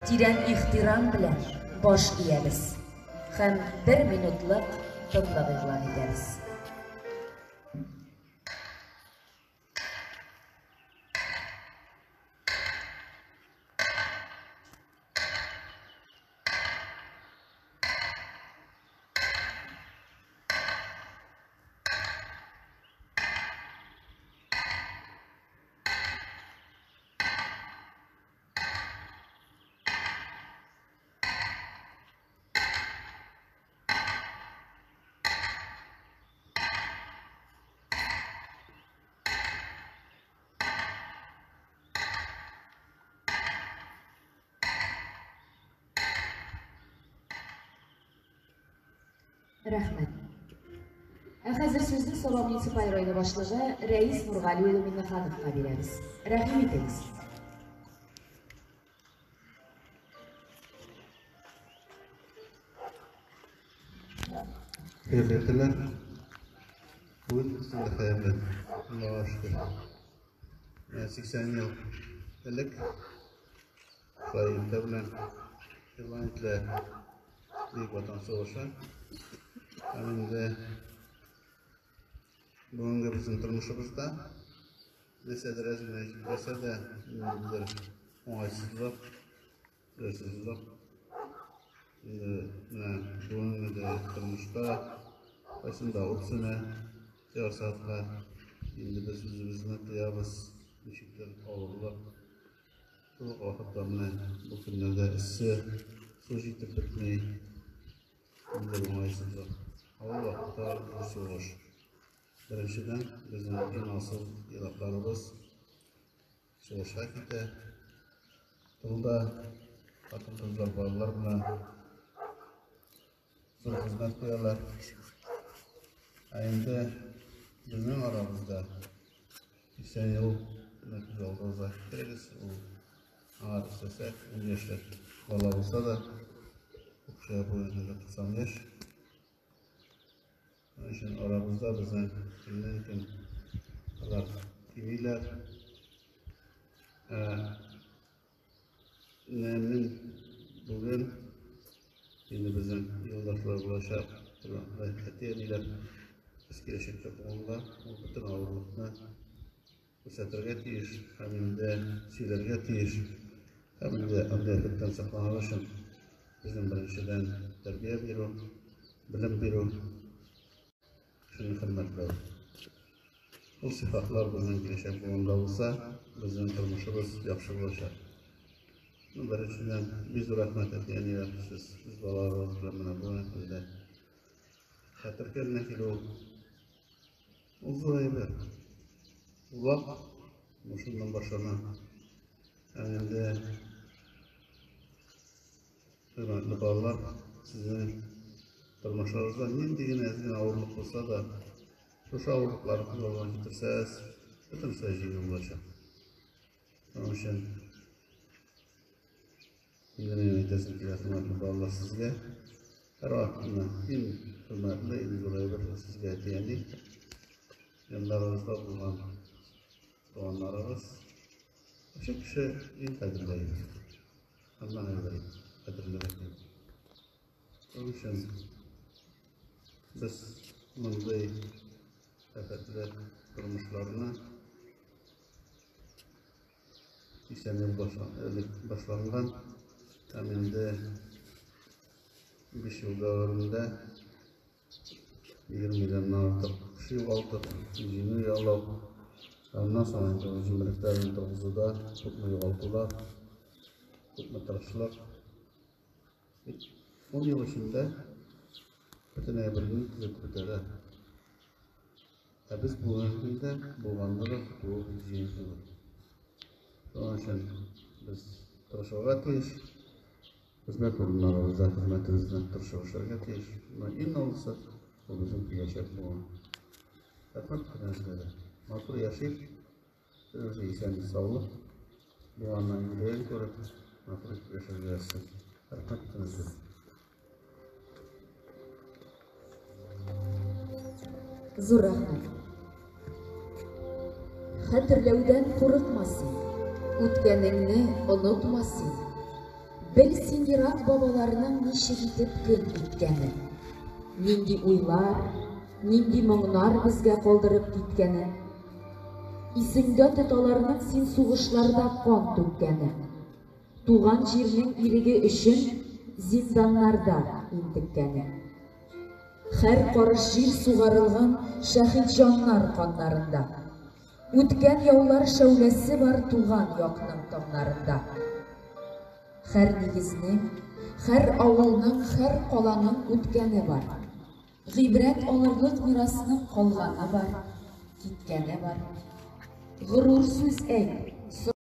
Тирән ихтирам белән баш иябез һәм 1 минутлык тынлык игълан итәбез. Рәхмәт. Хәзер сүзне Сала муниципаль районы башлыгы Рәис Нургали улы Миннехановка бирәбез. Рәхим итегез. Хәйрләтеләр. Бүген сезгә хәерле. Аллаһка шөкер. 80 ел элек Районда белән Ирландия Бөек Ватан сугышы. Әмінде бүгінгі біздің тұрмышымызда деседі рәзімден деседі бір оңайсыздық, өсіздік. Бүгінгі тұрмышқа қайсында ұпсыны жарсатқа енді біз өзімізді қиябыз нешіктер ауырлық. Бұл уақытта бұл күндерде ісі су жетіп бітмей бір оңайсыздық. Ауыл вақытта соғыш. Біріншіден біздің ең асыл елақтарымыз соғышқа кетті. Тылда қатын-қыздар балалар білән зор қызмет қоялар. Енді біздің арамызда 80 ел жолдауға керегіз. Аңар істесек, 10 яшьлік бала болса да, оқшая бойындағы 90 яш. Үшін арамызда біздің күннен күн алар кемейлер. Мен бүгін енді біздің елдашлар болашақ әтемейлер біз келешекте болғанда бүтін ауырлықны көрсетірге тиіш, әмінде сөйлерге тиіш, әмінде әмдерліктен сақланар үшін біздің біріншіден тәрбие беру, білім беру үшін хөрмәтләү. Бұл сыйфатлар біздің келешек болғанда болса, біздің тұрмышыбыз яхшы булачак. Біріншіден біз рәхмәт әтене сіз балаларыбыз белән менә бу көндә хәтергә килү ул зур әйбер. Улап мушыннан башлана. Әмінде хөрмәтле балалар, сезнең тұрмышыңызда нинди генә әзгә авырлык булса да, шушы авырлыкларны күтәргә китерсәз, бөтенсе җиңел булачак. Шуның өчен инде әйтәсем килә хөрмәтле балалар сезгә, һәр вакытны иң хөрмәтле, иң зур әйбер сезгә әйтәни. Яндарыгызда булган туганнарыгыз, ошо кеше иң кадерләйбез. Аллаһ әйбер кадерләйбез. Шуның өчен biz bunday afətli durmuşlarına 80 yıl başlanğan təmində 5 yıl dövründə 20 milyondan artıq kişi yoxaldıq, yüzünü yoxalıb. Ondan sonra cümhuriyetlərin 9'da tutma yoxaldılar, tutma tırışlar. 10 yıl içində bütün əybirliğini tüzətib edələ. Biz bu öncündə bulğanları tutuğu izləyicidir. Onun üçün biz tırışığa teyiş, hizmet olunlarımızda hizmetimizden tırışığa teyiş. İn olursa, bu bizim yaşayıp bu. Hətmət künəzləri. Matur yaşayıp, özü isəndi sağlıq. Bu andan yüreğini görüp, matur yaşayacaqsın. Hətmət künəzləri. Зур рәхмәт. Хәтерләүдән курыкма син, үткәнеңне онытма син. Бел синдират бабаларының неше китеп көн иткәне. Нинди уйлар, нинди моңнар безгә калдырып киткәне. Исеңдә тоталарның син сугышларда кан түккәне. Туган җирнең иреге өчен зинданнарда интеккәне. Һәр карыш җир сугарылган шәһид җаннар каннарында. Үткән яулар шәүләсе бар туган якның таңнарында. Һәр нигезнең, һәр авылның, һәр каланың үткәне бар. Гыйбрәт алырлык мирасның калганы бар, киткәне бар. Горур сүз әйт,